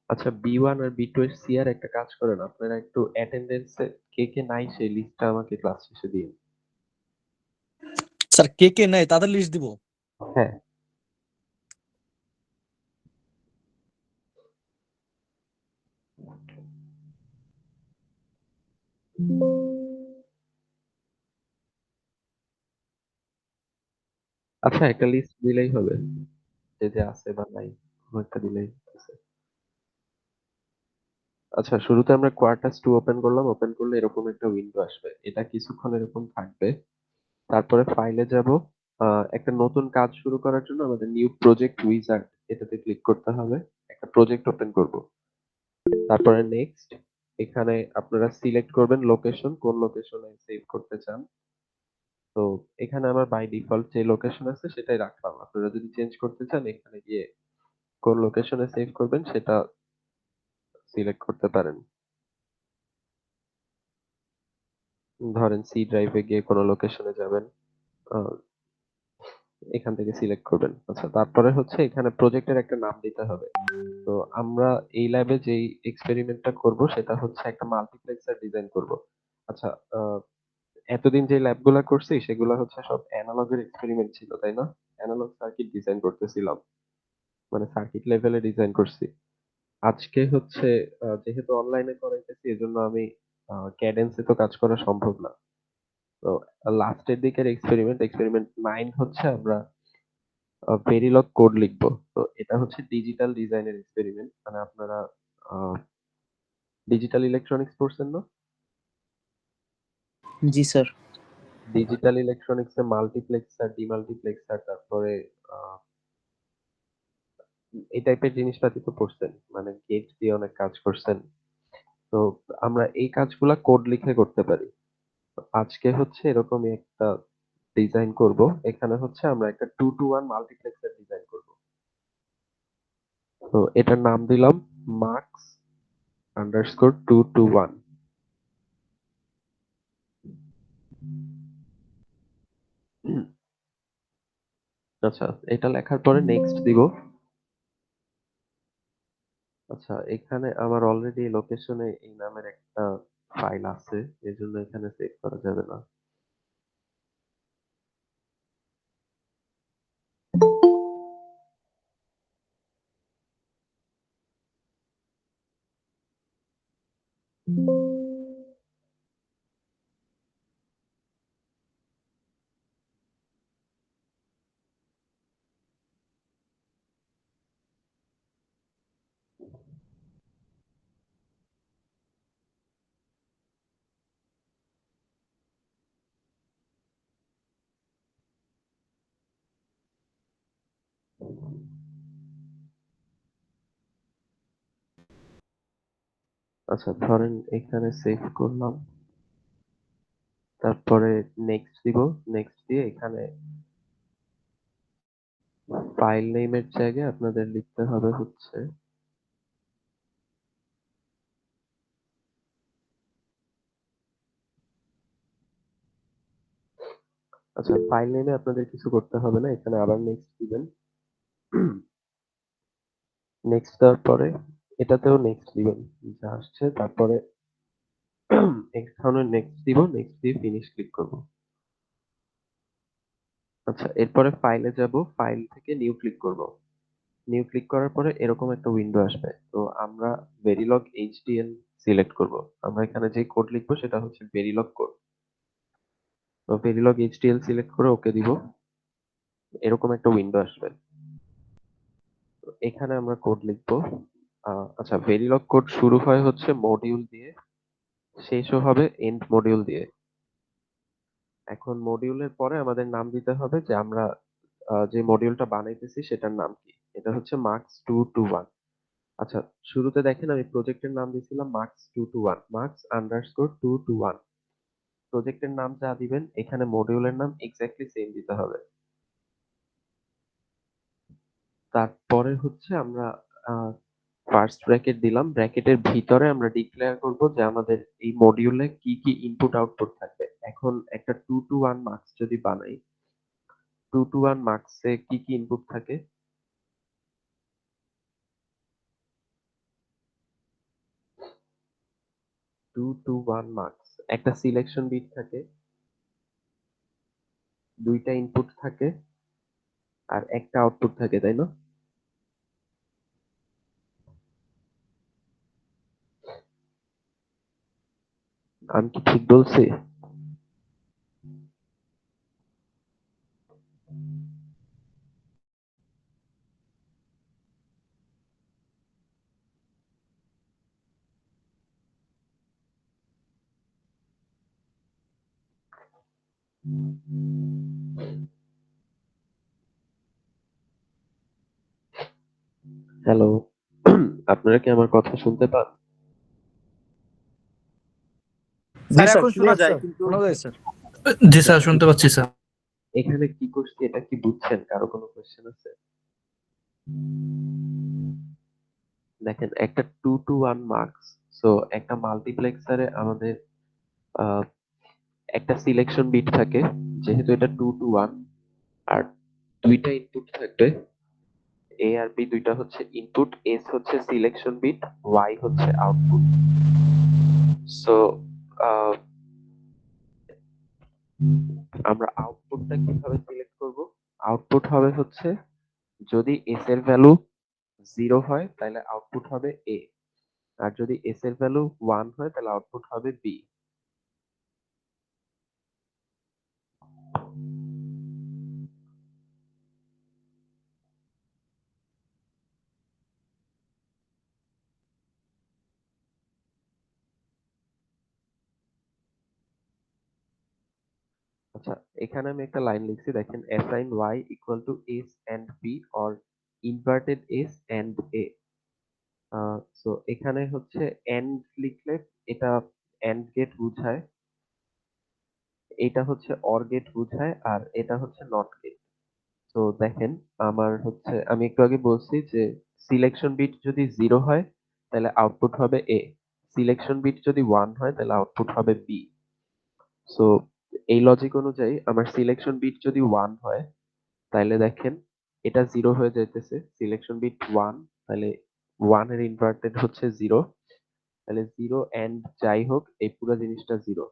আচ্ছা, B1 আর B2 এর CR একটা কাজ করেন, আপনারা একটু অ্যাটেন্ডেন্সে কে কে নাই সেই লিস্টটা আমাকে ক্লাস শেষে দিন। স্যার কে কে নাই তাদের লিস্ট দিব? হ্যাঁ। আচ্ছা, একটা লিস্ট দিলেই হবে, যে যে আছে বা নাই একটা দিলেই আছে। আচ্ছা, শুরুতে আমরা কোয়ার্টাস 2 ওপেন করলাম, ওপেন করলে এরকম একটা উইন্ডো আসবে, এটা কিছুক্ষণ এরকম থাকবে। তারপরে ফাইলে যাব, একটা নতুন কাজ শুরু করার জন্য আমাদের নিউ প্রজেক্ট উইজার্ড এটাতে ক্লিক করতে হবে, একটা প্রজেক্ট ওপেন করব। তারপরে নেক্সট, এখানে আপনারা সিলেক্ট করবেন লোকেশন, কোন লোকেশনে সেভ করতে চান। তো এখানে আমার বাই ডিফল্ট যে লোকেশন আছে সেটাই রাখলাম, আপনারা যদি চেঞ্জ করতে চান এখানে গিয়ে কোন লোকেশনে সেভ করবেন সেটা সিলেক্ট করতে পারেন। ধরেন সি ড্রাইভে গিয়ে কোনো লোকেশনে যাবেন, আহ, এখান থেকে সিলেক্ট করবেন। আচ্ছা, তারপরে হচ্ছে এখানে প্রজেক্টের একটা নাম দিতে হবে। তো আমরা এই ল্যাবে যেই এক্সপেরিমেন্টটা করব সেটা হচ্ছে একটা মাল্টিপ্লেক্সার ডিজাইন করব। আচ্ছা, আহ, এতদিন যে ল্যাবগুলা করছি সেগুলা হচ্ছে সব অ্যানালগের এক্সপেরিমেন্ট ছিল, তাই না? অ্যানালগ সার্কিট ডিজাইন করতেছিলাম, মানে সার্কিট লেভেলে ডিজাইন করছি। আজকে হচ্ছে যেহেতু অনলাইনে করাইতেছি এজন্য আমি ক্যাডেন্সে তো কাজ করা সম্ভব না। তো লাস্টের দিকের এক্সপেরিমেন্ট এক্সপেরিমেন্ট 9 হচ্ছে আমরা ভেরিলগ কোড লিখবো। তো এটা হচ্ছে ডিজিটাল ডিজাইনের এক্সপেরিমেন্ট, মানে আপনারা ডিজিটাল ইলেকট্রনিক্স পড়ছেন না? জি স্যার। ডিজিটাল ইলেকট্রনিক্স এ মাল্টিপ্লেক্সার, ডিমাল্টিপ্লেক্সার, তারপরে আহ, এই টাইপের জিনিসপাতি তো পড়ছেন, মানে গেট দিয়ে অনেক কাজ করছেন। তো আমরা এই কাজগুলা কোড লিখে করতে পারি। তো আজকে হচ্ছে এরকমই একটা ডিজাইন করব। এখানে হচ্ছে আমরা একটা 2-to-1 মাল্টিপ্লেক্সার ডিজাইন করব। তো এটার নাম দিলাম মার্কস আন্ডারস্কোর 2-to-1। আচ্ছা, এটা লেখার পরে নেক্সট দিব। আচ্ছা, এখানে আমার অলরেডি লোকেশনে এই নামের একটা ফাইল আছে, এজন্য এখানে সেভ করা যাবে না। আচ্ছা, ধরেন এখানে সেভ করলাম, তারপরে নেক্সট দিব। নেক্সট দিয়ে এখানে ফাইল নেমের জায়গায় আপনাদের লিখতে হবে হচ্ছে, আচ্ছা ফাইল নেমে আপনাদের কিছু করতে হবে না, এখানে আবার নেক্সট দিবেন। নেক্সট দেওয়ার পরে এটাতেও নেক্সট দিবেন যা আসছে, তারপরে এখানে নেক্সট দিব, নেক্সট দিয়ে ফিনিশ ক্লিক করব। আচ্ছা, এরপরে ফাইলে যাব, ফাইল থেকে নিউ ক্লিক করব। নিউ ক্লিক করার পরে এরকম একটা উইন্ডো আসবে। তো আমরা ভেরিলগ এইচডিএল সিলেক্ট করব। আমরা এখানে যে কোড লিখবো সেটা হচ্ছে ভেরিলগ কোড। তো ভেরিলগ এইচডিএল সিলেক্ট করে ওকে দিব, এরকম একটা উইন্ডো আসবে। তো এখানে আমরা কোড লিখবো। আচ্ছা, ভেরিলগ কোড শুরু হয় হচ্ছে মডিউল দিয়ে, শেষও হবে এন্ড মডিউল দিয়ে। এখন মডিউলের পরে আমাদের নাম দিতে হবে যে আমরা যে মডিউলটা বানাইতেছি সেটার নাম কি। এটা হচ্ছে মার্কস 2-to-1। আচ্ছা, শুরুতে দেখেন আমি প্রজেক্টের নাম দিয়েছিলাম marks 2-to-1, marks underscore 2-to-1। প্রজেক্টের নাম যা দিবেন এখানে মডিউলের নাম এক্স্যাক্টলি সেম দিতে হবে। তারপরে হচ্ছে আমরা ফার্স্ট ব্র্যাকেট দিলাম, ব্র্যাকেটের ভিতরে আমরা ডিক্লেয়ার করব যে আমাদের এই মডিউলে কি কি ইনপুট আউটপুট থাকবে। এখন একটা 2-to-1 মার্কস যদি বানাই, 2-to-1 মার্কসে কি কি ইনপুট থাকে? 2 to 1 মার্কস, একটা সিলেকশন বিট থাকে, দুইটা ইনপুট থাকে আর একটা আউটপুট থাকে, তাই না? আমি কি ঠিক বলছি? হ্যালো। আপনারা কি আমার কথা শুনতে পান? জি স্যার স্যার, এখন শোনা ক্লিয়ার যায় স্যার, কিন্তু শোনা যায় স্যার। জি স্যার, শুনতে পাচ্ছি স্যার। এখানে কি করছি এটা কি বুঝছেন? কারো কোনো কোয়েশ্চেন আছে? দেখেন, একটা 2 to 1 মার্কস। সো একটা মাল্টিপ্লেক্সারে আমাদের আহ, একটা সিলেকশন বিট থাকে, যেহেতু এটা 2 to 1, আর দুইটা ইনপুট থাকবে, এ আর বি দুইটা হচ্ছে ইনপুট, এস হচ্ছে সিলেকশন বিট, ওয়াই হচ্ছে আউটপুট। সো আমরা আউটপুটটা কিভাবে সিলেক্ট করব? আউটপুট হবে হচ্ছে, যদি এস এর ভ্যালু 0 হয় তাহলে আউটপুট হবে এ, আর যদি এস এর ভ্যালু 1 হয় তাহলে আউটপুট হবে বি। আচ্ছা, এখানে আমি একটা লাইন লিখছি, দেখেন assign y equal to S and B or inverted S and A. So এখানে হচ্ছে এন্ড লিখলে এটা এন্ড গেট বুঝায়, এটা হচ্ছে অর গেট বুঝায়, আর এটা হচ্ছে নট গেট। তো দেখেন, আমার হচ্ছে, আমি একটু আগে বলছি যে সিলেকশন বিট যদি 0 হয় তাহলে আউটপুট হবে এ, সিলেকশন বিট যদি 1 হয় তাহলে আউটপুট হবে বি। সো এই লজিক অনুযায়ী আমার সিলেকশন বিট যদি 1 হয় তাহলে দেখেন এটা 0 হয়ে যাইতেছে, সিলেকশন বিট 1, তাহলে 1 এর ইনভার্টেড হচ্ছে 0, তাহলে 0 এন্ড যাই হোক এই পুরো জিনিসটা 0,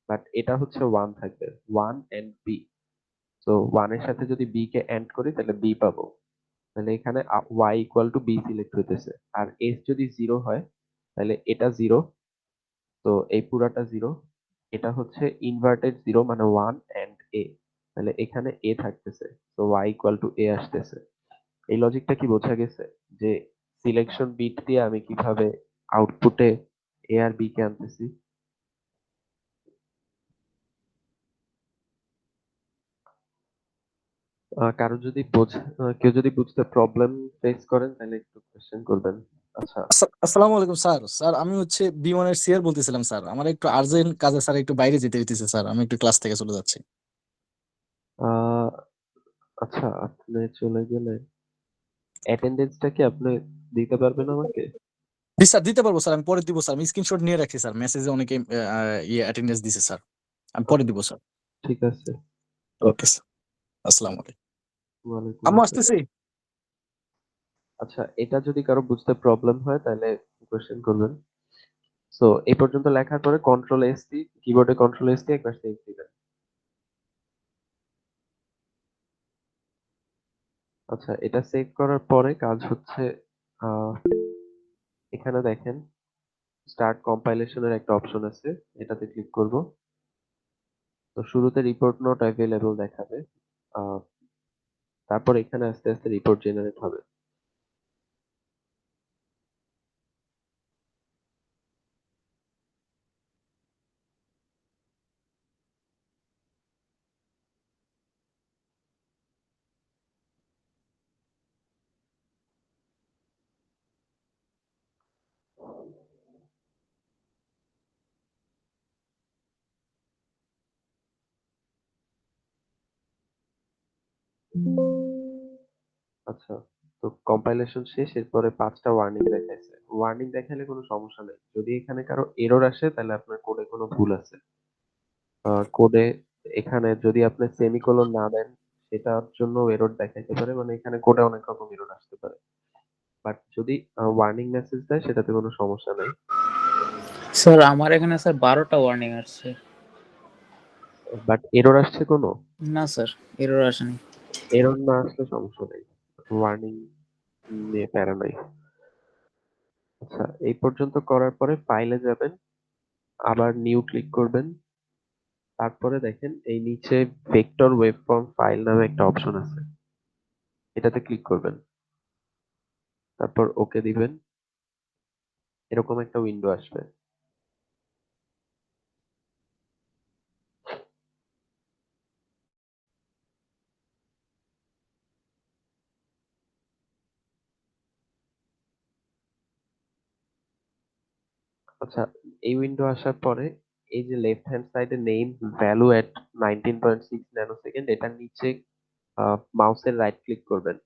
বাট এটা হচ্ছে 1 থাকবে, 1 এন্ড বি। সো 1 এর সাথে যদি বি কে এন্ড করি তাহলে বি পাবো, তাহলে এখানে y equal to B select হইতেছে। আর s যদি 0 হয় তাহলে এটা 0, তো এই পুরাটা 0, এটা হচ্ছে ইনভার্টেড 0 মানে 1 এন্ড a, তাহলে এখানে a থাকতেছে, তো y ইকুয়াল টু a আসতেছে। এই লজিকটা কি বোঝা গেছে যে সিলেকশন বিট দিয়ে আমি কিভাবে আউটপুটে a আর b কে আনতেছি? কারো যদি কেউ যদি বুঝতে প্রবলেম ফেস করেন তাহলে একটু কোশ্চেন করবেন। আচ্ছা, আসসালামু আলাইকুম স্যার। স্যার আমি হচ্ছে B1 এর সিআর বলতেছিলাম স্যার। আমার একটু আর্জেন্ট কাজে স্যার একটু বাইরে যেতে হইতেছে স্যার। আমি একটু ক্লাস থেকে চলে যাচ্ছি। আহ আচ্ছা, আপনি চলে গেলে অ্যাটেন্ডেন্সটা কি আপনি দিতে পারবেন আমাকে? জি স্যার, দিতে পারবো স্যার। আমি পরে দিব স্যার। আমি স্ক্রিনশট নিয়ে রাখছি স্যার। মেসেজে অনেকে অ্যাটেন্ডেন্স দিছে স্যার। আমি পরে দিব স্যার। ঠিক আছে। Okay sir. আসসালামু আলাইকুম। ওয়ালাইকুম আম্মু আসসালাম। আসতেছি। আচ্ছা, এটা যদি কারো বুঝতে প্রবলেম হয় তাহলে কোশ্চেন করবেন। সো এই পর্যন্ত লেখার পরে কন্ট্রোল এস দি, কিবোর্ডে কন্ট্রোল এস দিয়ে একবার সেভ দিবেন। আচ্ছা, এটা সেভ করার পরে কাজ হচ্ছে, আহ, এখানে দেখেন স্টার্ট কম্পাইলেশনের একটা অপশন আছে, এটাতে ক্লিক করব। তো শুরুতে রিপোর্ট নট অ্যাভেলেবল দেখাবে, আহ, তারপর এখানে আস্তে আস্তে রিপোর্ট জেনারেট হবে। আচ্ছা, তো কম্পাইলেশন শেষ, এরপরে 5টা ওয়ার্নিং দেখাইছে। ওয়ার্নিং দেখালে কোনো সমস্যা নেই, যদি এখানে কারো এরর আসে তাহলে আপনার কোডে কোনো ভুল আছে। কোডে এখানে যদি আপনি সেমিকোলন না দেন সেটার জন্য এরর দেখাইতে পারে, মানে এখানে কোডে অনেক রকম এরর আসতে পারে, বাট যদি ওয়ার্নিং মেসেজ দেয় সেটাতে কোনো সমস্যা নেই। স্যার আমার এখানে স্যার 12টা ওয়ার্নিং আসছে। বাট এরর আসছে কোনো? না স্যার, এরর আসেনি। এরর না আসলে সমস্যা নেই, ওয়ার্নিং নিয়ে প্যারা নাই। আচ্ছা, এই পর্যন্ত করার পরে ফাইলে যাবেন, আবার নিউ ক্লিক করবেন। তারপরে দেখেন এই নিচে ভেক্টর ওয়েবফর্ম ফাইল নামে একটা অপশন আছে, এটাতে ক্লিক করবেন। তারপর ওকে দিবেন, এরকম একটা উইন্ডো আসবে। আচ্ছা, এই উইন্ডো আসার পরে এই যে লেফট হ্যান্ড সাইডে নেম ভ্যালু এট 19.6 ন্যানো সেকেন্ড, এটার নিচে মাউসের রাইট ক্লিক করবেন।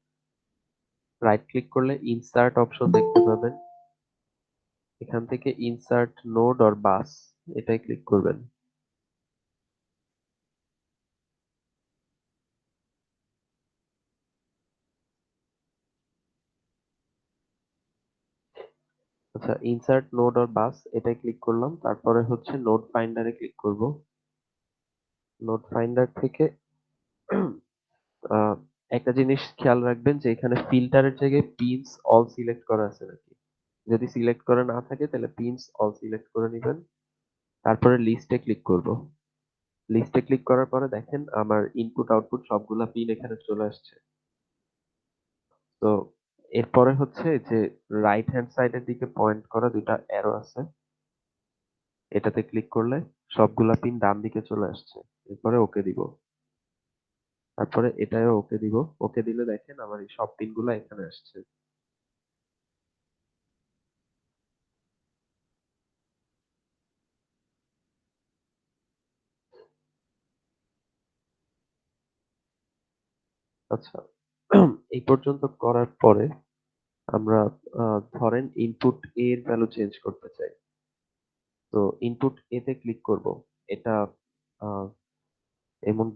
রাইট ক্লিক করলে ইনসার্ট অপশন দেখতে পাবেন, এখান থেকে ইনসার্ট নোড অর বাস এটাই ক্লিক করবেন। আচ্ছা, ইনসার্ট নোড অর বাস এটাই ক্লিক করলাম। তারপরে হচ্ছে নোড ফাইন্ডারে ক্লিক করব। নোড ফাইন্ডার থেকে আহ, একটা জিনিস খেয়াল রাখবেন যে এখানে ফিল্টারের জায়গায় পিনস অল সিলেক্ট করা আছে নাকি। যদি সিলেক্ট করা না থাকে তাহলে পিনস অল সিলেক্ট করে নেবেন। তারপরে লিস্টে ক্লিক করব। লিস্টে ক্লিক করার পরে দেখেন আমার ইনপুট আউটপুট সবগুলা পিন এখানে চলে আসছে। তো এরপরে হচ্ছে যে রাইট হ্যান্ড সাইডের দিকে পয়েন্ট করা দুইটা অ্যারো আছে, এটাতে ক্লিক করলে সবগুলা পিন ডান দিকে চলে আসছে। এরপরে ওকে দিব, তারপরে এটাও ওকে দিব। ওকে দিলে দেখেন আমার এই সব পিনগুলো এখানে আসছে। আচ্ছা, এই পর্যন্ত করার পরে আমরা ধরেন ইনপুট এ এর ভ্যালু চেঞ্জ করতে চাই। তো ইনপুট এ তে ক্লিক করব। এটা আহ, এমন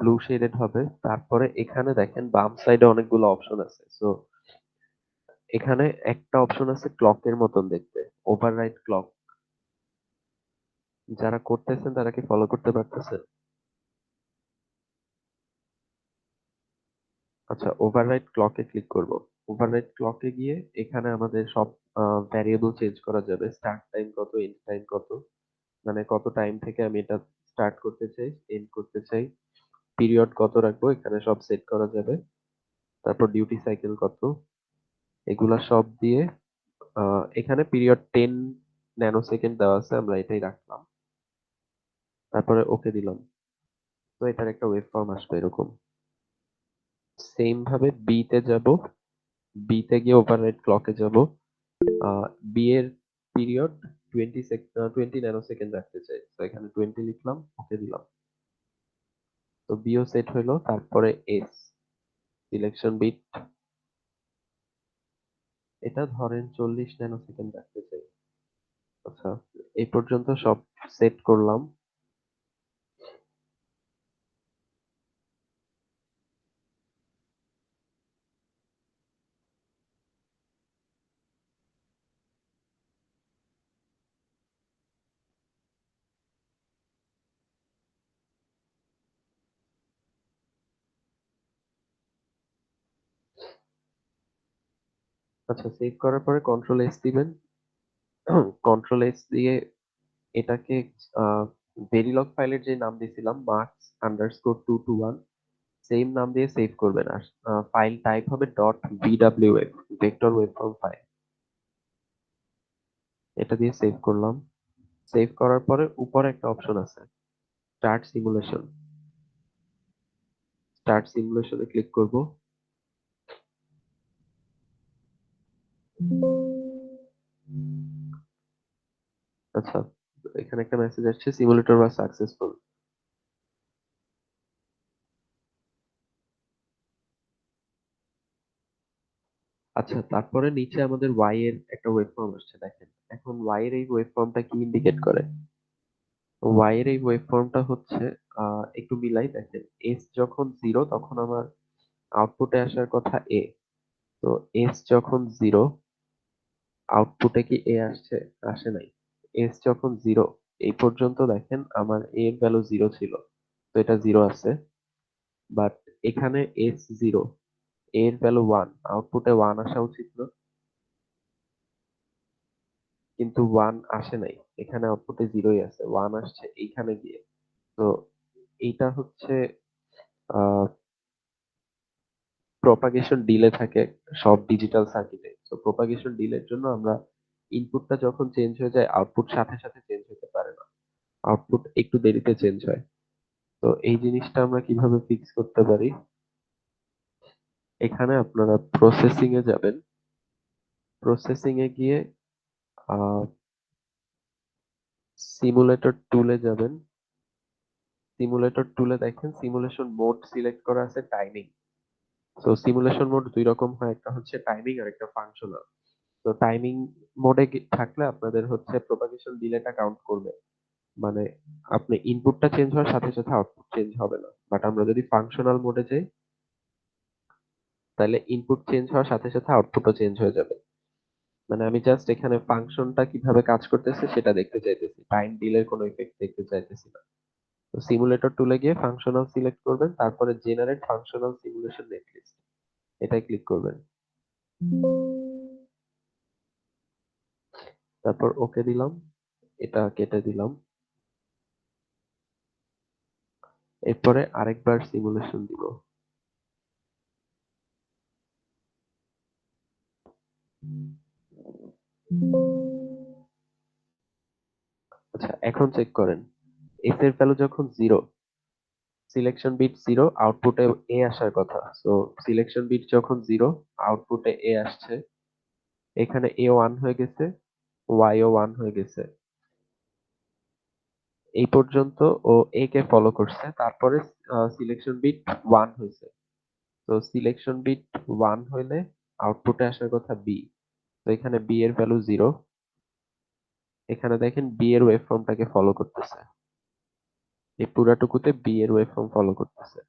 ব্লু শেডেড হবে। তারপরে এখানে দেখেন বাম সাইডে অনেকগুলো অপশন আছে। সো এখানে একটা অপশন আছে ক্লকের মতন দেখতে, ওভাররাইড ক্লক। যারা করতেছেন তারা কি ফলো করতে পারতেছেন? আচ্ছা, ওভাররাইড ক্লকে ক্লিক করব। ওভাররাইড ক্লকে গিয়ে এখানে আমাদের সব ভ্যারিয়েবল চেঞ্জ করা যাবে। স্টার্ট টাইম কত, এন্ড টাইম কত, মানে কত টাইম থেকে আমি এটা স্টার্ট করতে চাই, এন্ড করতে চাই, পিরিয়ড কত রাখবো, এখানে সব সেট করা যাবে। তারপর ডিউটি সাইকেল কত, এগুলা সব দিয়ে এখানে পিরিয়ড 10 ন্যানো সেকেন্ড দেওয়া আছে, আমরা এটাই রাখলাম। তারপরে ওকে দিলাম। তো এটার একটা ওয়েব ফর্ম আসবে এরকম। সেম ভাবে বি তে যাব, বি তে গিয়ে ওভাররাইড ক্লকে যাব। বি এর পিরিয়ড 20 ন্যানো সেকেন্ড রাখতে চাই, তো এখানে 20 লিখলাম, ওকে দিলাম। তো বিও সেট হইলো। তারপরে এস সিলেকশন বিট, এটা ধরেন 40 ন্যানো সেকেন্ড রাখতে চাই। আচ্ছা, এই পর্যন্ত সব সেট করলাম। আচ্ছা, সেভ করার পরে কন্ট্রোল এস দিবেন। কন্ট্রোল এস দিয়ে এটাকে ভেরিলগ ফাইলের যে নাম দিয়েছিলাম মার্কস আন্ডারস্কোর 221, সেম নাম দিয়ে সেভ করবেন। আর ফাইল টাইপ হবে ডট ভিডব্লিউএফ, ভেক্টর ওয়েবফর্ম ফাইল। এটা দিয়ে সেভ করলাম। সেভ করার পরে উপরে একটা অপশন আছে স্টার্ট সিমুলেশন। স্টার্ট সিমুলেশনে ক্লিক করব। আচ্ছা, এখানে একটা মেসেজ আসছে সিমুলেটর ওয়াজ সাকসেসফুল। আচ্ছা, তারপরে নিচে আমাদের ওয়াই এর একটা ওয়েবফর্ম আসছে দেখেন। এখন ওয়াই এর এই ওয়েবফর্মটা কি ইন্ডিকেট করে? ওয়াই এর এই ওয়েবফর্মটা হচ্ছে একটু মিলাই দেখেন, এস যখন 0 তখন আমার আউটপুটে আসার কথা এ। তো এস যখন 0, আউটপুটে কি এ আসছে? আসে নাই। এস যখন 0, এই পর্যন্ত দেখেন আমার এ এর ভ্যালু 0 ছিল, তো এটা 0 আছে। বাট এখানে এস 0, এর ভ্যালু 1, আউটপুটে 1 আসা উচিত না, কিন্তু 1 আসে নাই, এখানে আউটপুটে 0ই আছে, 1 আসছে এইখানে গিয়ে। তো এইটা হচ্ছে প্রপাগেশন ডিলে থাকে সব ডিজিটাল সার্কিটে। তো প্রপাগেশন ডিলের জন্য আমরা ইনপুটটা যখন চেঞ্জ হয়ে যায়, আউটপুট সাথে সাথে চেঞ্জ হতে পারে না, আউটপুট একটু দেরিতে চেঞ্জ হয়। তো এই জিনিসটা আমরা কিভাবে ফিক্স করতে পারি, এখানে আপনারা প্রসেসিং এ যাবেন, প্রসেসিং এ গিয়ে সিমুলেটর টুলে যাবেন, সিমুলেটর টুলে দেখেন সিমুলেশন মোড সিলেক্ট করা আছে টাইমিং। তো সিমুলেশন মোড দুই রকম হয়, একটা হচ্ছে টাইমিং আর একটা ফাংশনাল। তো টাইমিং মোডে থাকলে আপনাদের হচ্ছে প্রপাগেশন ডিলেটা কাউন্ট করবে, মানে আপনি ইনপুটটা চেঞ্জ হওয়ার সাথে সাথে আউটপুট চেঞ্জ হবে না। বাট আমরা যদি ফাংশনাল মোডে যাই, তাহলে ইনপুট চেঞ্জ হওয়ার সাথে সাথে আউটপুটও চেঞ্জ হয়ে যাবে। মানে আমি জাস্ট এখানে ফাংশনটা কিভাবে কাজ করতেছে সেটা দেখতে চাইতেছি, টাইম ডিলের কোনো ইফেক্ট দেখতে চাইতেছি না। তো সিমুলেটর টুলে গিয়ে ফাংশনাল সিলেক্ট করবেন, তারপরে জেনারেট ফাংশনাল সিমুলেশন নেটলিস্ট, এটাই ক্লিক করবেন, তারপর ওকে দিলাম, এটা কেটে দিলাম। এরপরে আরেকবার সিমুলেশন দিব। আচ্ছা, এখন চেক করেন, এস এর ভ্যালু যখন 0, সিলেকশন বিট 0, আউটপুটে এ আসার কথা। সো সিলেকশন বিট যখন 0, আউটপুটে এ আসছে, এখানে এ 1 হয়ে গেছে, ওয়াই ও 1 হয়ে গেছে। এই পর্যন্ত ও এ কে ফলো করছে, তারপরে সিলেকশন বিট 1 হয়েছে। তো সিলেকশন বিট 1 হইলে আউটপুটে আসার কথা বি। তো এখানে বি এর ভ্যালু 0, এখানে দেখেন বি এর ওয়েভ ফর্মটাকে ফলো করতেছে, এই পুরাটুকুতে বি এর ওয়েভ ফর্ম ফলো করতেছে।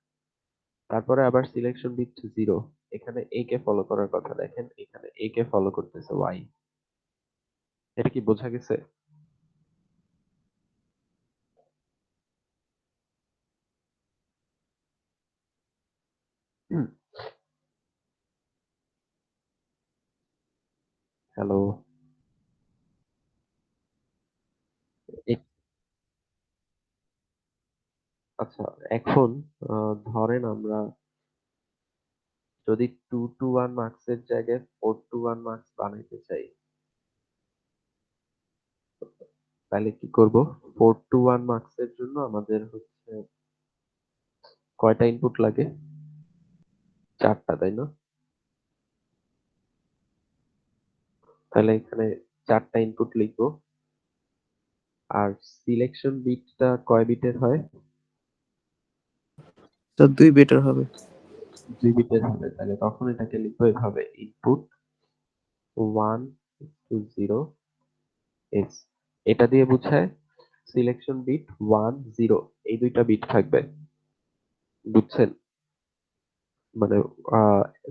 তারপরে আবার সিলেকশন বিট 0, এখানে এ কে ফলো করার কথা, দেখেন এখানে এ কে ফলো করতেছে ওয়াই। এটা কি বোঝা গেছে? হ্যালো। আচ্ছা, এখন ধরেন আমরা যদি 2 to 1 মার্কস এর জায়গায় 4 to 1 মার্কস বানাইতে চাই, তাহলে কি করব? 4 to 1 মার্কস এর জন্য আমাদের হচ্ছে কয়টা ইনপুট লাগে? 4টা, তাই না? তাহলে এখানে 4টা ইনপুট লিখবো। আর সিলেকশন বিটটা কয় বিটের হয়? তো 2 বিটের হবে। 2 বিটের হবে। তাহলে তখন এটাকে লিখবো এভাবে, ইনপুট 1 to 0 এস। এটা দিয়ে বোঝায় সিলেকশন বিট 1 0, এই দুইটা বিট থাকবে, বুঝছেন? মানে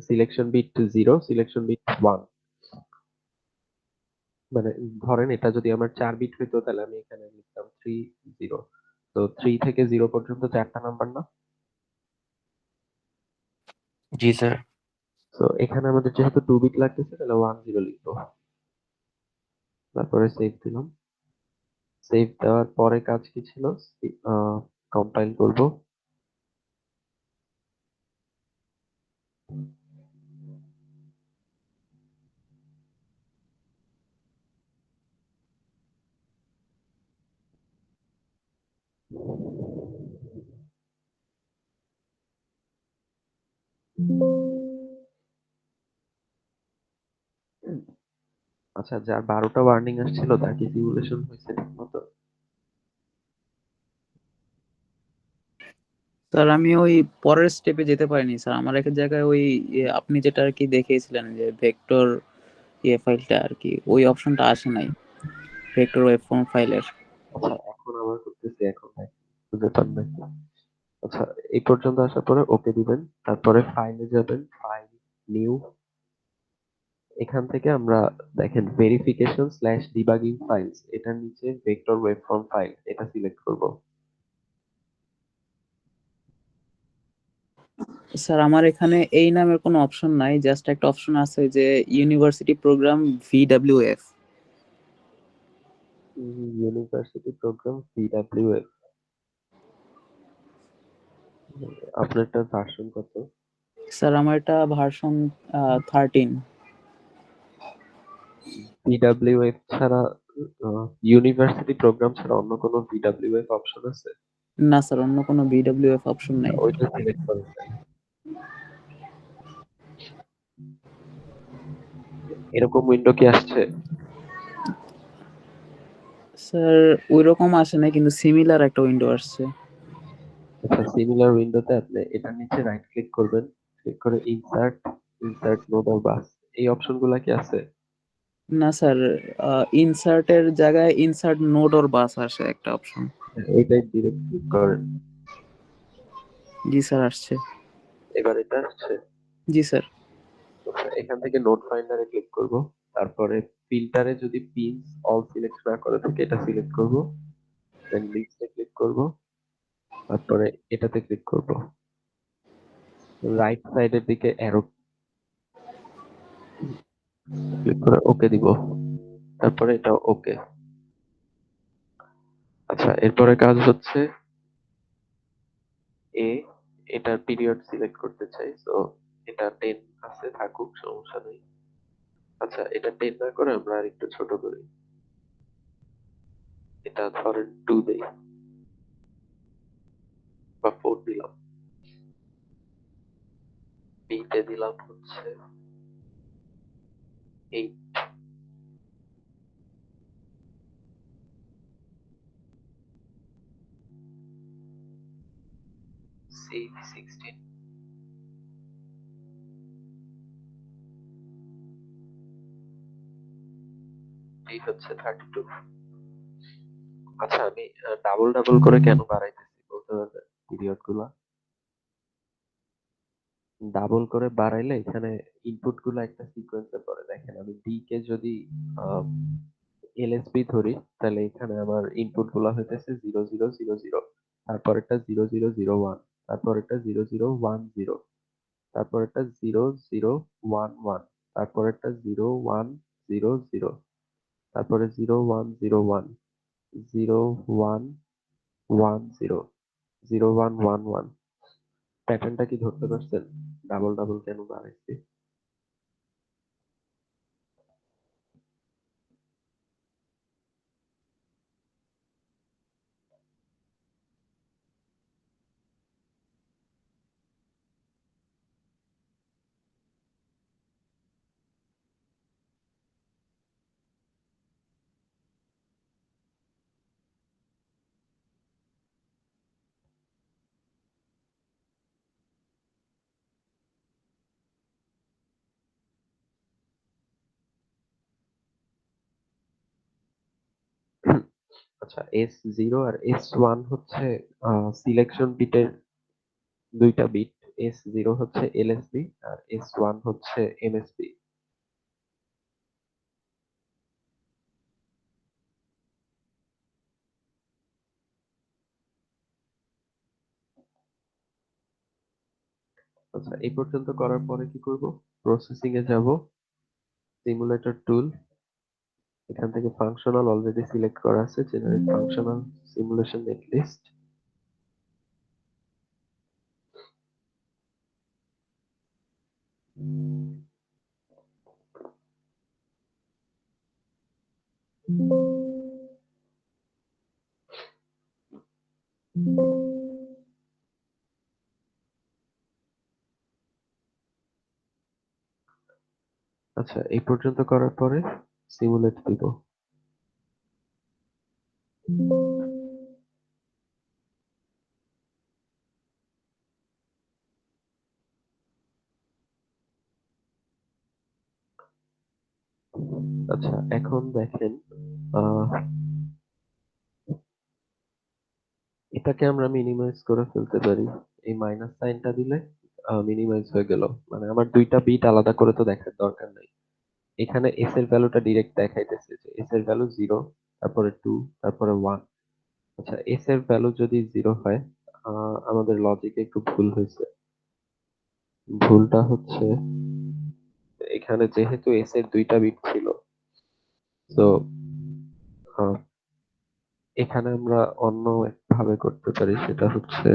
সিলেকশন বিট 0, সিলেকশন বিট 1। মানে ধরেন এটা যদি আমার 4 বিট হইতো, তাহলে আমি এখানে লিখতাম 3 0। তো 3 থেকে 0 পর্যন্ত 4টা নাম্বার না? জি স্যার। তো এখানে আমাদের যেহেতু 2 বিট লাগতেছে, তাহলে 1 0 লিখবো, তারপরে সেভ দিলাম। সেভ দেওয়ার পরে কাজ কি ছিল? কম্পাইল করব। আচ্ছা, যার 12টা ওয়ার্নিং আসছিল তার কি সিমুলেশন হয়েছে ঠিক মতো? স্যার আমি ওই পরের স্টেপে যেতে পারিনি স্যার, আমার এক জায়গায় ওই আপনি যেটা আর কি দেখিয়েছিলেন যে ভেক্টর ফাইলটা আর কি, ওই অপশনটা আসে নাই ভেক্টর ওয়েব ফর্ম ফাইলের। আচ্ছা, এখন আবার করতেছি, এখন দেখ, বুঝতে পারেন নাকি? আচ্ছা, এই পর্যন্ত আসার পরে ওকে দিবেন, তারপরে ফাইলে যাবেন, ফাইল, নিউ, এখান থেকে আমরা দেখেন ভেরিফিকেশন স্ল্যাশ ডিবাগিং ফাইলস এটার নিচে ভেক্টর ওয়েবফর্ম ফাইল এটা সিলেক্ট করব। স্যার আমার এখানে এই নামের কোনো অপশন নাই, জাস্ট একটা অপশন আছে যে university program VWF। University program CWF। আপনারটা ভার্সন কত? স্যার আমার এটা ভার্সন 13। VWF ছাড়া ইউনিভার্সিটি প্রোগ্রাম ছাড়া অন্য কোনো VWF অপশন আছে? না স্যার, অন্য কোনো VWF অপশন নাই। ওইটা সিলেক্ট করেন স্যার। এরকম উইন্ডো কি আসছে? স্যার ওইরকম আসে নাই, কিন্তু সিমিলার একটা উইন্ডো আসছে। আচ্ছা, সিমিলার উইন্ডোতে আপনি এটার নিচে রাইট ক্লিক করবেন, ক্লিক করে ইনসার্ট নোড অর বাস এই অপশনগুলো কি আছে? না স্যার, ইনসার্টের জায়গায় ইনসার্ট নোড অর বাস আসে একটা অপশন। এইটাই ডিরেক্ট ক্লিক করেন। জি স্যার, আসছে। এবার এটা আসছে। জি স্যার। আচ্ছা, এখান থেকে নোট ফাইন্ডারে ক্লিক করব, তারপরে ফিল্টারে যদি পিনস অল সিলেক্ট না করে থাকে এটা সিলেক্ট করব, দেন লিস্টে ক্লিক করব, তারপরে এটাতে ক্লিক করব, রাইট সাইডের দিকে অ্যারো ক্লিক করে ওকে দিব, তারপরে এটা ওকে। আচ্ছা, এরপরে কাজ হচ্ছে এ এটার পিরিয়ড সিলেক্ট করতে চাই, তো এটা 10 আছে, থাকুক, সমস্যা নেই। আচ্ছা, এটা 10 না করে আমরা আর একটু ছোট করি, এটা ধরেন 2 দেই বা 4 দিলাম। বি তে দিলাম হচ্ছে 8, সি 16, ডি হচ্ছে 32। আচ্ছা, আমি ডাবল ডাবল করে কেন বাড়াইতেছি বলতে পারবেন পিরিয়ড গুলা? ডাবল করে বাড়াইলে এখানে ইনপুট গুলা একটা সিকোয়েন্সে পড়ে। দেখেন, আমি ডি কে যদি এলএসবি ধরি, তাহলে এখানে আমার ইনপুট গুলা হইতেছে 0000, তারপরেরটা 0001, তারপরেরটা 0010, তারপরেরটা 0011, তারপরেরটা 0100, তারপরে 0101, 0110, 0111। প্যাটার্নটা কি ধরতে পারছেন? ডাবল ডাবল কেন বানাইছি? আচ্ছা, S0 আর S1 হচ্ছে সিলেকশন বিটের দুইটা বিট। S0 হচ্ছে এলএসবি আর S1 হচ্ছে এমএসবি। আচ্ছা, এই পর্যন্ত করার পরে কি করব? প্রসেসিং এ যাব, সিমুলেটর টুল, এখান থেকে ফাংশনাল অলরেডি সিলেক্ট করা আছে, জেনারেট ফাংশনাল সিমুলেশন নেটলিস্ট। আচ্ছা, এই পর্যন্ত করার পরে সিমুলেট দিব। আচ্ছা, এখন দেখেন, আহ এটাকে আমরা মিনিমাইজ করে ফেলতে পারি। এই মাইনাস সাইনটা দিলে মিনিমাইজ হয়ে গেল, মানে আমার দুইটা বিট আলাদা করে তো দেখার দরকার নাই। এখানে এস এর ভ্যালুটা ডিরেক্ট দেখাইতেছে যে এস এর ভ্যালু 0, তারপরে 2, তারপরে 1। আচ্ছা, এস এর ভ্যালু যদি 0 হয়, আমাদের লজিকে একটু ভুল হয়েছে। ভুলটা হচ্ছে এখানে যেহেতু এস এর 2টা বিট ছিল, তো এখানে আমরা অন্য ভাবে করতে পারি, সেটা হচ্ছে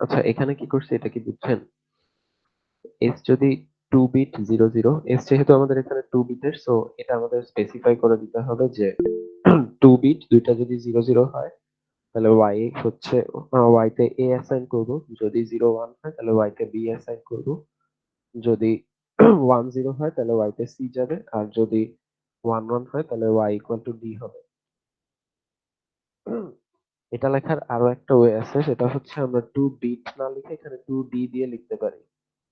আচ্ছা, এখানে কি করছে এটা কি বুঝছেন? এস যদি 2 বিট 00, এস যেহেতু আমাদের এখানে 2 বিটের, সো এটা আমাদের স্পেসিফাই করে দিতে হবে যে 2 বিট দুইটা যদি 00 হয় তাহলে ওয়াই হচ্ছে ওয়াই তে এ অ্যাসাইন করব, যদি 01 হয় তাহলে ওয়াই তে বি অ্যাসাইন করব, যদি 10 হয় তাহলে ওয়াই তে সি যাবে, আর যদি 11 হয় তাহলে ওয়াই ইকুয়াল টু ডি হবে। এটা লেখার আরো একটা ওয়ে আছে, সেটা হচ্ছে আমরা 2 বিট না লিখে এখানে 2D দিয়ে লিখতে পারি।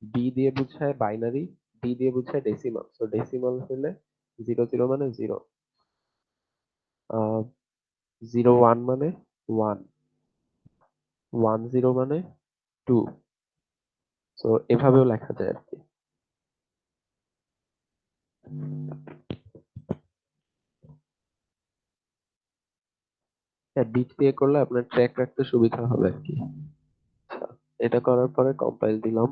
ডি দিয়ে বুঝায় বাইনারি, ডি দিয়ে বুঝায় ডেসিমাল। সো ডেসিমাল হলে 00 মানে 0, 01 মানে 1, 10 মানে 2। সো এভাবেও লেখা যায় আর কি। হ্যাঁ, বিট দিয়ে করলে আপনার ট্র্যাক রাখতে সুবিধা হবে আর কি। আচ্ছা, এটা করার পরে কম্পাইল দিলাম।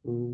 উম,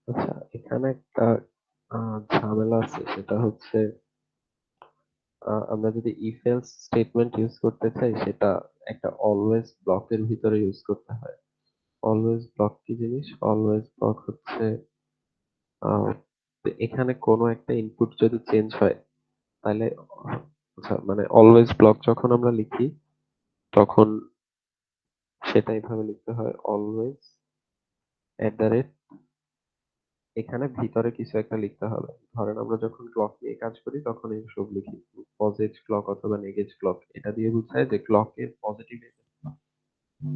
আচ্ছা, এখানে একটা ঝামেলা আছে, সেটা হচ্ছে আমরা যদি ইফ এলস স্টেটমেন্ট ইউজ করতে চাই, সেটা একটা অলওয়েজ ব্লকের ভিতরে ইউজ করতে হয়। অলওয়েজ ব্লক কি জিনিস? অলওয়েজ ব্লক হচ্ছে আহ, এখানে কোনো একটা ইনপুট যদি চেঞ্জ হয় তাহলে আচ্ছা মানে অলওয়েজ ব্লক যখন আমরা লিখি তখন সেটা এইভাবে লিখতে হয় অলওয়েজ এট দ্য রেট, এখানে ভিতরে কিছু একটা লিখতে হবে। ধরেন আমরা যখন ক্লক নিয়ে কাজ করি তখন এইসব লিখি পজিটিভ ক্লক অথবা নেগেটিভ ক্লক, এটা দিয়ে বোঝায় যে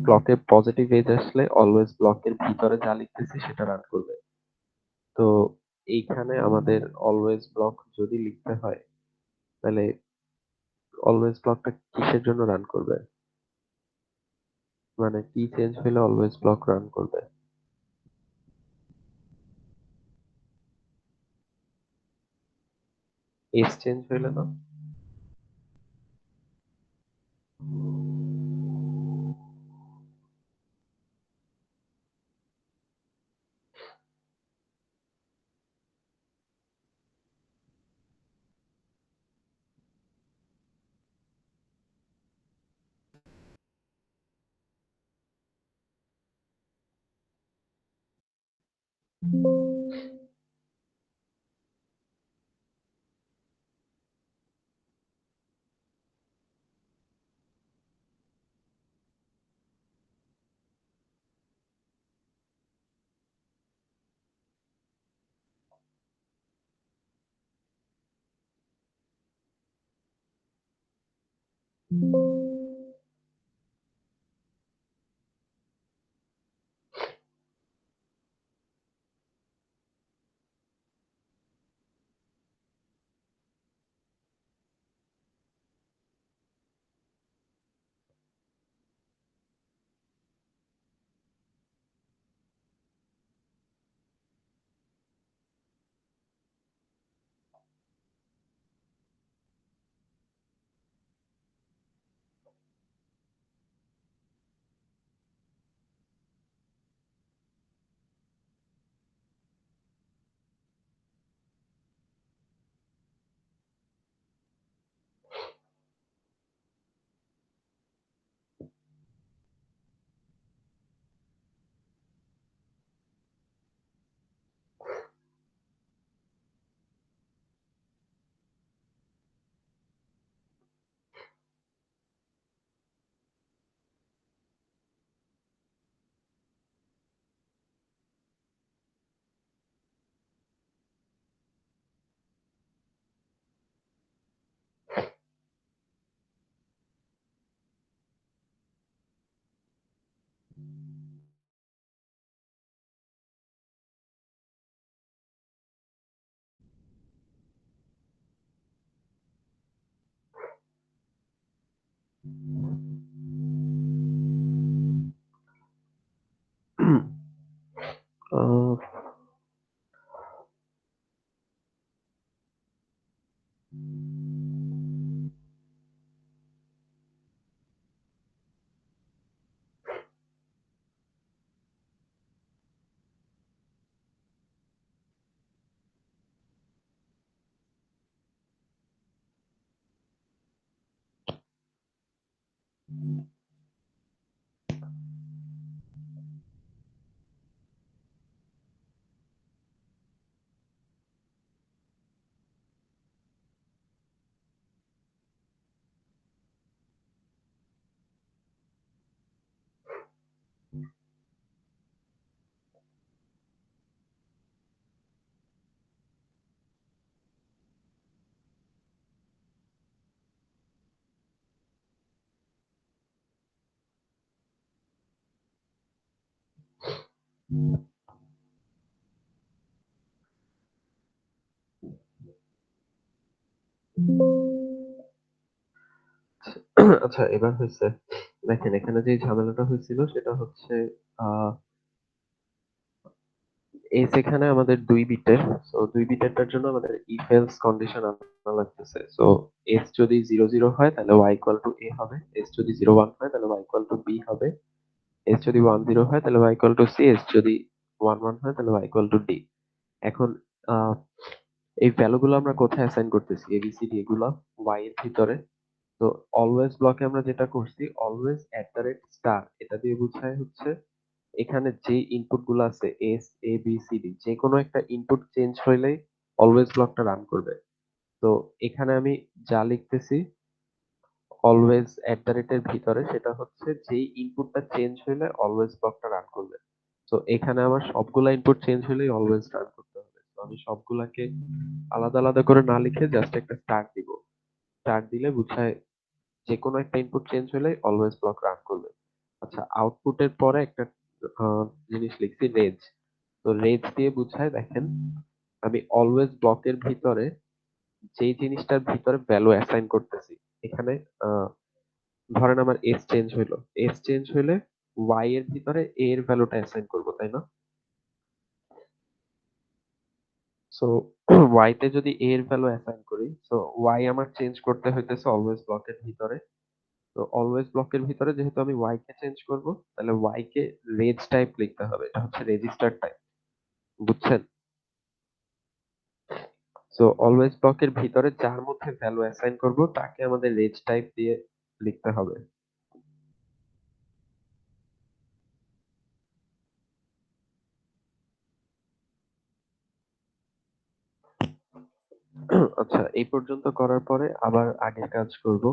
ক্লকে পজিটিভ এজ আসলে অলওয়েজ ব্লকের ভিতরে যা লিখতেছি সেটা রান করবে। তো এইখানে আমাদের অলওয়েজ ব্লক যদি লিখতে হয় তাহলে অলওয়েজ ব্লকটা কিসের জন্য রান করবে, মানে কি চেঞ্জ হলে অলওয়েজ ব্লক রান করবে? এজ চেঞ্জ হইলে না? আহ, আচ্ছা এবার হয়েছে, দেখেন এখানে যে ঝামেলাটা হয়েছিল সেটা হচ্ছে আহ এস এখানে আমাদের 2 বিটের, তো 2 বিটেরটার জন্য আমাদের ইফ এলস কন্ডিশন আনা লাগতেছে। তো এস যদি 0 0 হয় তাহলে ওয়াই ইকুয়াল টু এ হবে, এস যদি 0 1 হয় তাহলে ওয়াই ইকুয়াল টু বি হবে, এস যদি 1 0 হয় তাহলে Y equal to C, S যদি 1 1 হয় তাহলে ওয়াই ইকুয়াল টু ডি। এখন আহ এই ভ্যালু গুলো আমরা কোথায় অ্যাসাইন করতেছি? এবিসিডি এগুলা ওয়াই এর ভিতরে। তো অলওয়েজ ব্লকে আমরা যেটা করছি always at the rate star, এটা দিয়ে বোঝায় হচ্ছে এখানে যে ইনপুট গুলো আছে S A B C D, যে কোনো একটা ইনপুট চেঞ্জ হইলেই অলওয়েজ ব্লকটা রান করবে। তো এখানে আমি যা লিখতেছি অলওয়েজ এট দ্য রেটের ভিতরে, সেটা হচ্ছে যেই ইনপুটটা চেঞ্জ হইলে অলওয়েজ ব্লকটা রান করবে। তো এখানে আমার সবগুলা ইনপুট চেঞ্জ হলেই অলওয়েজ রান করতে হবে। তো আমি সবগুলাকে আলাদা আলাদা করে না লিখে জাস্ট একটা স্টার দিব। স্টার দিলে বুঝায় যে কোনো একটা ইনপুট চেঞ্জ হলে অলওয়েজ ব্লক রান করবে। আচ্ছা, আউটপুটের পরে একটা জিনিস লিখছি রেজ। তো রেজ দিয়ে বুঝায় দেখেন, আমি অলওয়েজ ব্লকের ভিতরে যেই জিনিসটার ভিতরে ভ্যালু অ্যাসাইন করতেছি। এখানে আহ, ধরেন আমার এস চেঞ্জ হইলো, এস চেঞ্জ হইলে ওয়াই এর ভিতরে এ এর ভ্যালুটা অ্যাসাইন করবো, তাই না? সো ওয়াই তে যদি এ এর ভ্যালু অ্যাসাইন করি, সো ওয়াই আমার চেঞ্জ করতে হইতেছে অলওয়েজ ব্লকের ভিতরে। তো অলওয়েজ ব্লকের ভিতরে যেহেতু আমি ওয়াই কে চেঞ্জ করব, তাহলে ওয়াই কে রেজ টাইপ লিখতে হবে, এটা হচ্ছে রেজিস্টার টাইপ, বুঝছেন? সো অলওয়েজ ব্লকের ভিতরে যার মধ্যে ভ্যালু অ্যাসাইন করব তাকে আমাদের রেজ টাইপ দিয়ে লিখতে হবে। আচ্ছা, এই পর্যন্ত করার পরে আবার আগের কাজ করব।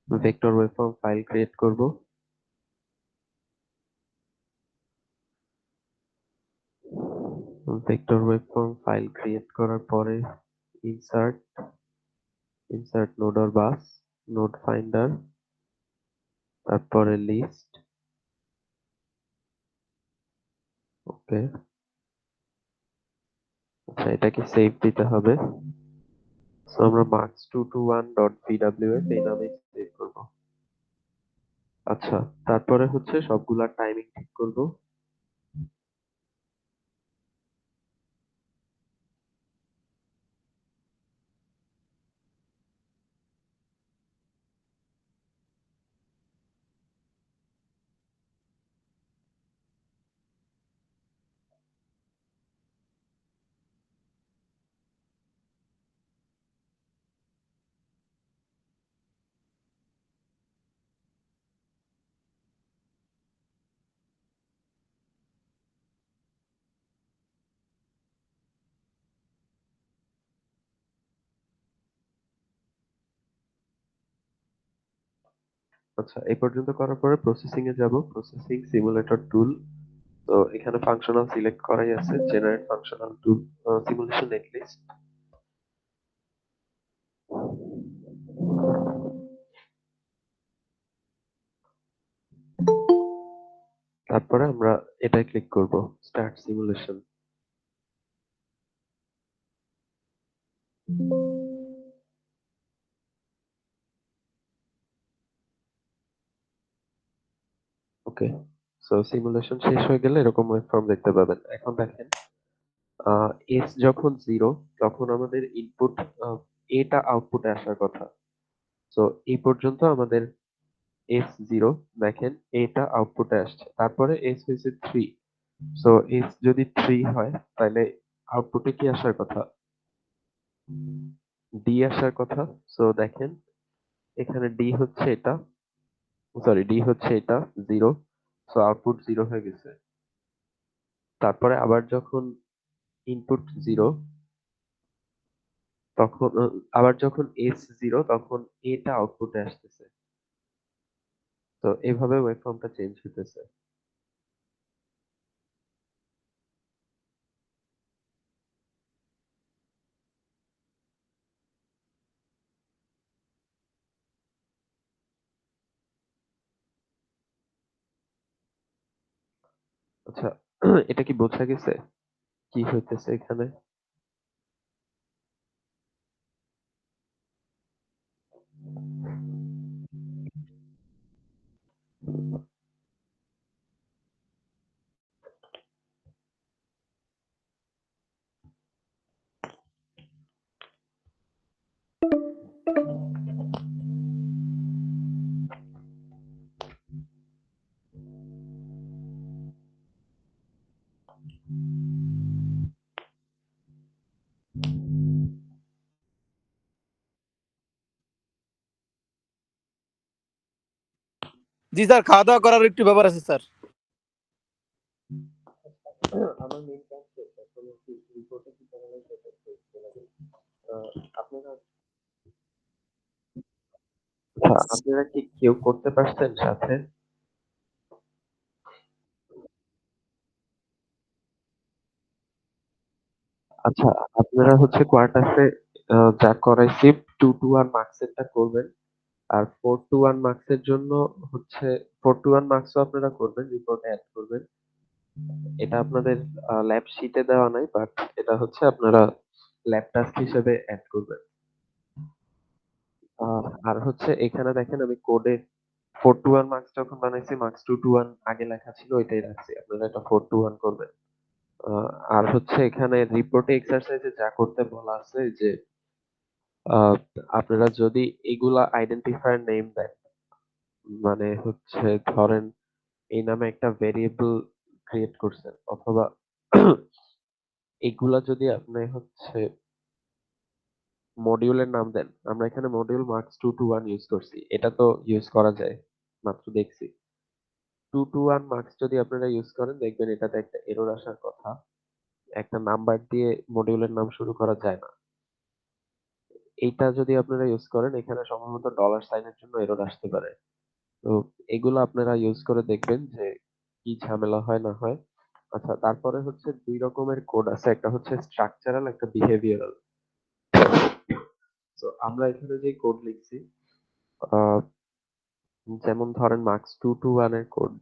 ভেক্টর ওয়েবফর্ম ফাইল ক্রিয়েট করব। ভেক্টর ওয়েবফর্ম ফাইল ক্রিয়েট করার পরে insert, insert node or bus, node finder, তারপরে লিস্ট। ওকে, আচ্ছা এটাকে সেভ দিতে হবে। সো আমরা marks221.pws এই নামে সেভ করব। আচ্ছা, তারপরে হচ্ছে সবগুলা টাইমিং ঠিক করব। আচ্ছা, এই পর্যন্ত করার পরে প্রসেসিং এ যাব। প্রসেসিং সিমুলেটর টুল। তো এখানে ফাংশনাল সিলেক্ট করাই আছে, জেনারেট ফাংশনাল টুল, সিমুলেশন নেটলিস্ট। তারপরে আমরা এটাই ক্লিক করব, স্টার্ট সিমুলেশন। ওকে, সো সিমুলেশন শেষ হয়ে গেলে এরকম ওয়েবফর্ম দেখতে পাবেন। এখন দেখেন, এস যখন জিরো, তখন আমাদের ইনপুট এটা আউটপুটে আসার কথা। তো এই পর্যন্ত আমাদের এস জিরো, দেখেন এটা আউটপুটে আসছে। তারপরে এস হয়েছে থ্রি। সো এস যদি থ্রি হয় তাহলে আউটপুটে কি আসার কথা? ডি আসার কথা। সো দেখেন, এখানে ডি হচ্ছে এটা, সরি ডি হচ্ছে এটা জিরো। সো আউটপুট জিরো হয়ে গেছে। তারপরে আবার যখন ইনপুট জিরো, তখন আবার যখন এস জিরো, তখন এটা আউটপুটে আসতেছে। তো এইভাবে ওয়েবফর্মটা চেঞ্জ হতেছে। আচ্ছা, এটা কি বোঝা গেছে কি হইতেছে এখানে? জি স্যার, খাওয়া দাওয়া করার একটু ব্যাপার আছে স্যার। আমার মেইন কাজ শেষ। এখন হচ্ছে রিপোর্টে কি ঝামেলা সেটা একটু বলে দিন। আপনারা আপনারা কি কেউ করতে পারছেন সাথে? আচ্ছা, আপনারা হচ্ছে কোয়ার্টাসে যা করাইছি 2 to 1 মার্কস এরটা করবেন। আর 4 to 1 মার্কস এর জন্য হচ্ছে 4 to 1 মার্কসও আপনারা করবেন, রিপোর্টে এড করবেন। এটা আপনাদের ল্যাব শিটে দেওয়া নাই, বাট এটা হচ্ছে আপনারা ল্যাব টাস্ক হিসেবে এড করবেন। আর হচ্ছে এখানে দেখেন আমি কোডে 4 to 1 মার্কস যখন বানাইছি, মার্কস 2 to 1 আগে লেখা ছিল ওইটাই রাখছি। আপনারা এটা 4 to 1 করবেন। আর হচ্ছে এখানে রিপোর্টে এক্সারসাইজে যা করতে বলা আছে যে আহ, আপনারা যদি এগুলা আইডেন্টিফায়ার নেম দেন, মানে হচ্ছে ধরেন এই নামে একটা ভেরিয়েবল ক্রিয়েট করছেন, অথবা এগুলা যদি আপনি হচ্ছে মডিউলের নাম দেন, আমরা এখানে মডিউল মার্কস 2 to 1 ইউজ করছি, এটা তো ইউজ করা যায়, মাত্র দেখছি। 2 to 1 মার্কস যদি আপনারা ইউজ করেন দেখবেন এটাতে একটা এরর আসার কথা। একটা নাম্বার দিয়ে মডিউলের নাম শুরু করা যায় না। এইটা যদি আপনারা ইউজ করেন এখানে সম্ভবত ডলার সাইনের জন্য এরর আসতে পারে। তো এগুলো আপনারা ইউজ করে দেখবেন যে কি ঝামেলা হয় না হয়। আচ্ছা, তারপরে হচ্ছে দুই রকমের কোড আছে, একটা হচ্ছে স্ট্রাকচারাল, একটা বিহেভিয়ারাল। তো আমরা এখানে যে কোড লিখছি, আহ, যেমন ধরেন মার্কস 2 to 1 এর কোড,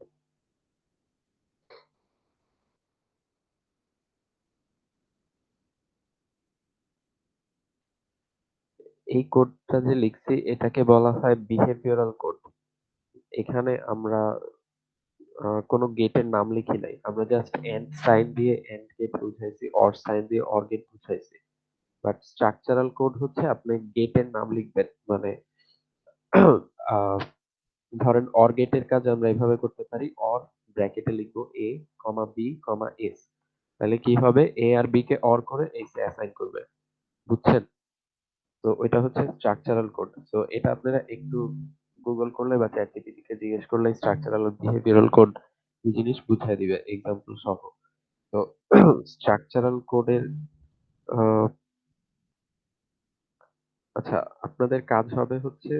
এই কোডটা যে লিখছি এটাকে বলা হয় বিহেভিয়ারাল কোড। এখানে আমরা কোনো গেটের নাম লিখি নাই, আমরা জাস্ট এন্ড সাইন দিয়ে এন্ড গেট বুঝাইছি, অর সাইন দিয়ে অর গেট বুঝাইছি। বাট স্ট্রাকচারাল কোড হচ্ছে আপনি গেটের নাম লিখবেন, মানে আহ, ধরেন অর গেটের কাজ আমরা এভাবে করতে পারি, অর ব্র্যাকেটে লিখবো এ কমা বি কমা এস, তাহলে কি হবে, এ আর বি কে অর করে এস এ অ্যাসাইন করবে, বুঝছেন? তো ওইটা হচ্ছে স্ট্রাকচারাল কোড। তো এটা আপনারা একটু গুগল করলে বা চ্যাট জিপিটি কে জিজ্ঞেস করলে স্ট্রাকচারাল ও বিহেভিয়ারাল কোড কি জিনিস বুঝাই দিবে এক্সাম্পল সহ। তো স্ট্রাকচারাল কোডের আচ্ছা, আপনাদের কাজ হবে হচ্ছে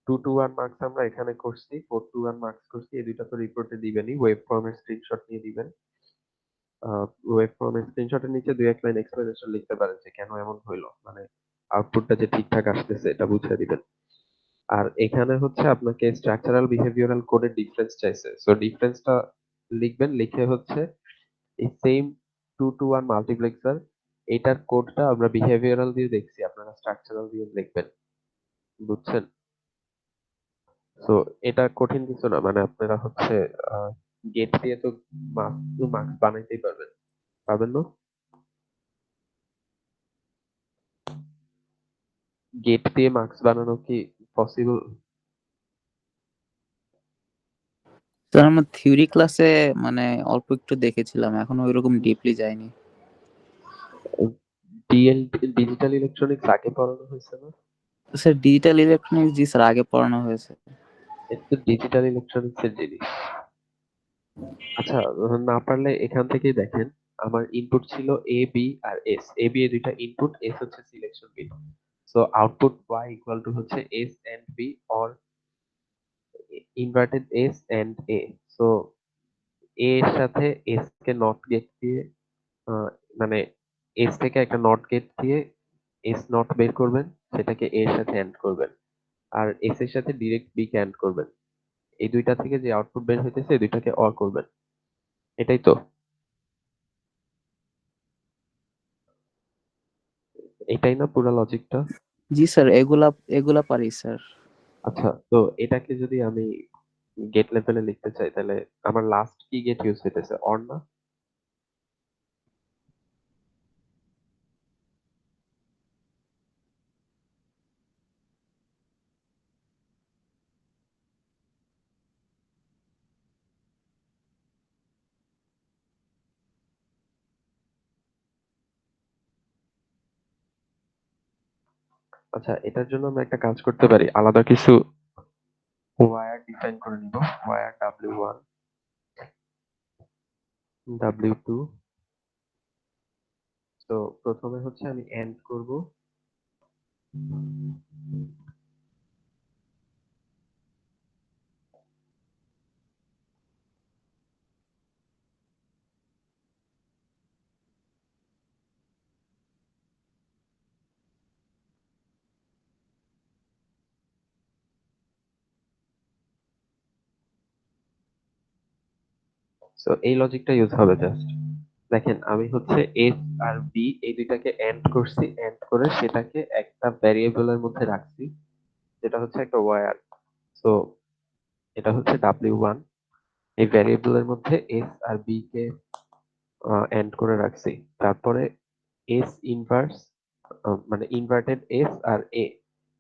2 to 1 মার্কস আমরা এখানে করছি, 4 to 1 মার্কস করছি, এই দুইটা তো রিপোর্টে দিবেনই, ওয়েব ফর্মের স্ক্রিনশট নিয়ে দিবেন। ওয়েব ফর্মের স্ক্রিনশটের নিচে দুই এক লাইন এক্সপ্লেনেশন লিখতে পারেন যে কেন এমন হইলো, মানে আউটপুটটা যে ঠিকঠাক আসতেছে এটা বুঝিয়ে দিবেন। আর এখানে হচ্ছে আপনাকে স্ট্রাকচারাল বিহেভিয়ারাল কোডের ডিফারেন্স চাইছে, সো ডিফারেন্সটা লিখবেন, লিখে হচ্ছে এই সেম 2 to 1 মাল্টিপ্লেক্সার, এটার কোডটা আমরা বিহেভিয়ারাল দিয়ে দেখছি, আপনারা স্ট্রাকচারাল দিয়ে লিখবেন, বুঝছেন? তো এটা কঠিন কিছু না, মানে আপনারা হচ্ছে গেট দিয়ে তো মার্কস বানাইতেই পারবেন, পারবেন না? গেট দিয়ে মার্কস বানানো কি পসিবল? স্যার আমার থিওরি ক্লাসে মানে অল্প একটু দেখেছিলাম, এখন ওইরকম ডিপলি যায়নি। ডিএল ডিজিটাল ইলেকট্রনিক্স আগে পড়ানো হয়েছে না? স্যার ডিজিটাল ইলেকট্রনিক্স জি স্যার আগে পড়ানো হয়েছে। এটা তো ডিজিটাল ইলেকট্রনিক্স এর জিনিস। আচ্ছা, না পারলে এখান থেকেই দেখেন, আমার ইনপুট ছিল এ বি আর এস, এ বি এর দুইটা ইনপুট, এস হচ্ছে selection bit. So output Y equal to হচ্ছে S and B, or inverted S and A. So A এর সাথে এস কে নট গেট দিয়ে, আহ, মানে এস থেকে একটা নট গেট দিয়ে এস নট বের করবেন, সেটাকে এ এর সাথে এন্ড করবেন। আর এস এর সাথে ডিরেক্ট বি কে এন্ড করবেন। এই দুইটা থেকে যে আউটপুট বের হইতেছে এই দুইটাকে অর করবেন, এটাই তো? এটাই না পুরো লজিকটা? জি স্যার, এগুলা এগুলা পারি স্যার। আচ্ছা, তো এটাকে যদি আমি গেট লেভেলে লিখতে চাই তাহলে আমার লাস্ট কি গেট ইউজ হইতেছে, অর না? আচ্ছা, এটার জন্য আমরা একটা কাজ করতে পারি, আলাদা কিছু ওয়্যার ডিফাইন করে নিব। ওয়্যার W1, W2, তো প্রথমে হচ্ছে আমি এন্ড করব। সো এই লজিকটা ইউজ হবে জাস্ট। দেখেন আমি হচ্ছে এস আর বি এই দুইটাকে এন্ড করছি, এন্ড করে সেটাকে একটা ভ্যারিয়েবলের মধ্যে রাখছি, যেটা হচ্ছে একটা ওয়্যার। তো এটা হচ্ছে W1, এই ভ্যারিয়েবলের মধ্যে এস আর বি কে এন্ড করে রাখছি। তারপরে এস ইনভার্স মানে ইনভার্টেড এস আর এ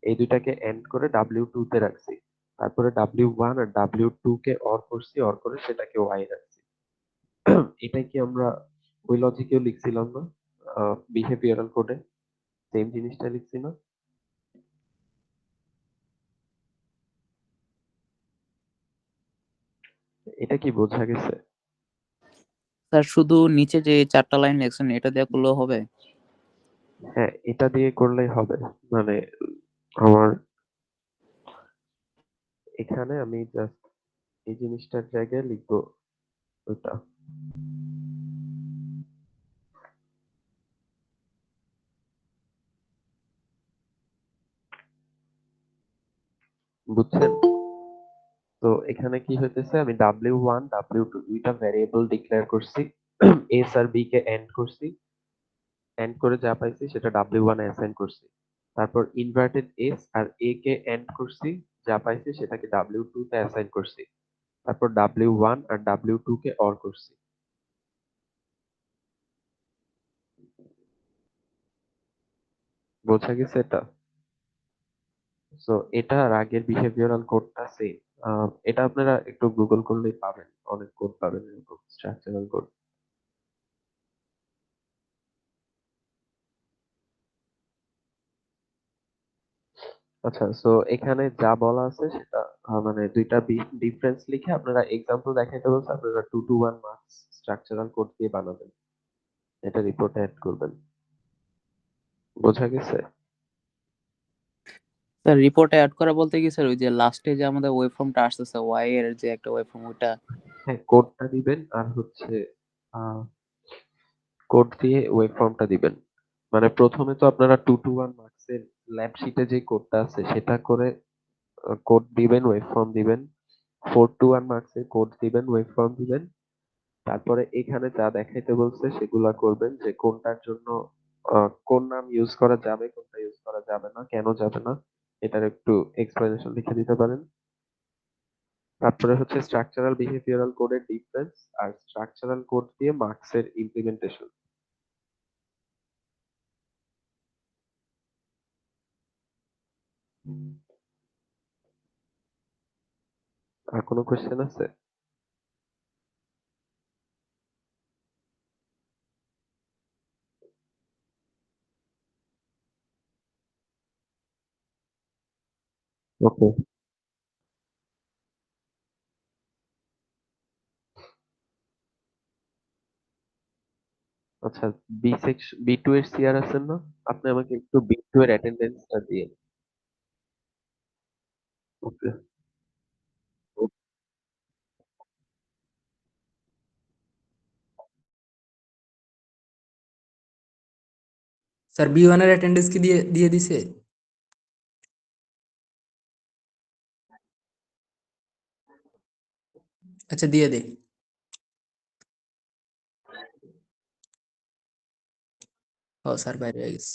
এই দুইটাকে এন্ড করে W2 তে রাখছি। তারপরে W1 R W2 K or করছি, অর করে সেটাকে ওয়াই রাখছি। এটাই কি আমরা ওই লজিকেও লিখছিলাম না বিহেভিয়ারাল কোডে? সেম জিনিসটা লিখছি না? এটা কি বোঝা গেছে? স্যার শুধু নিচে যে 4টা লাইন লিখছেন এটা দিয়ে করলেও হবে? হ্যাঁ, এটা দিয়ে করলেই হবে। মানে আমার এখানে আমি জাস্ট এই জিনিসটার জায়গায় লিখবো ওটা। বুঝছেন? তো এখানে কি হইতেছে, আমি W1 W2 দুইটা ভ্যারিয়েবল ডিক্লেয়ার করছি, এস আর বি কে এন্ড করছি, এন্ড করে যা পাইছি সেটা W1 এ অ্যাসাইন করছি। তারপর ইনভার্টেড এস আর এ কে এন্ড করছি, যা পাইছি সেটাকে W2 তে অ্যাসাইন করছি। তারপর W1 R W2 K or করছি। বোঝা গেছে এটা? সো এটা আর আগের বিহেভিয়ারাল কোডটা সেম। এটা আপনারা একটু গুগল করলেই পাবেন, অনেক কোড পাবেন এরকম স্ট্রাকচারাল কোড। আচ্ছা, সো এখানে যা বলা আছে সেটা মানে দুইটা ডিফারেন্স লিখে আপনারা এক্সাম্পল দেখাইতে বলছে, আপনারা 2 to 1 মার্কস স্ট্রাকচারাল কোড দিয়ে বানাবেন, এটা রিপোর্টে অ্যাড করবেন। বোঝা গেছে? স্যার রিপোর্টে অ্যাড করা বলতে কি স্যার ওই যে লাস্টে যে আমাদের ওয়েব ফর্মটা আসতেছে ওয়াই এর যে একটা ওয়েব ফর্ম ওটা? হ্যাঁ, কোডটা দিবেন আর হচ্ছে কোড দিয়ে ওয়েব ফর্মটা দিবেন। মানে প্রথমে তো আপনারা 2 to 1 মার্কসের ল্যাব শিটে যে কোডটা আছে সেটা করে কোড দিবেন, ওয়েব ফর্ম দিবেন। 4 to 1 মার্কসের কোড দিবেন, ওয়েব ফর্ম দিবেন। তারপরে এখানে যা দেখাইতে বলছে সেগুলা করবেন, যে কোনটার জন্য কোন নাম ইউজ করা যাবে, কোনটা ইউজ করা যাবে না, কেন যাবে না, এটার একটু এক্সপ্লেনেশন লিখে দিতে পারেন। তারপরে হচ্ছে স্ট্রাকচারাল বিহেভিয়ারাল কোডের ডিফারেন্স আর স্ট্রাকচারাল কোড দিয়ে মার্কসের ইমপ্লিমেন্টেশন। আর কোনো কোশ্চেন আছে? ওকে। আচ্ছা, বি সেকশন B2 এর সিআর আছেন না? আপনি আমাকে একটু B2 এর অ্যাটেন্ডেন্সটা দিয়ে। ওকে। স্যার B1 এর অ্যাটেন্ডেন্স কি দিয়ে দিয়ে দিছে? আচ্ছা দিয়ে দে। ও স্যার বাইরে হয়ে গেছে।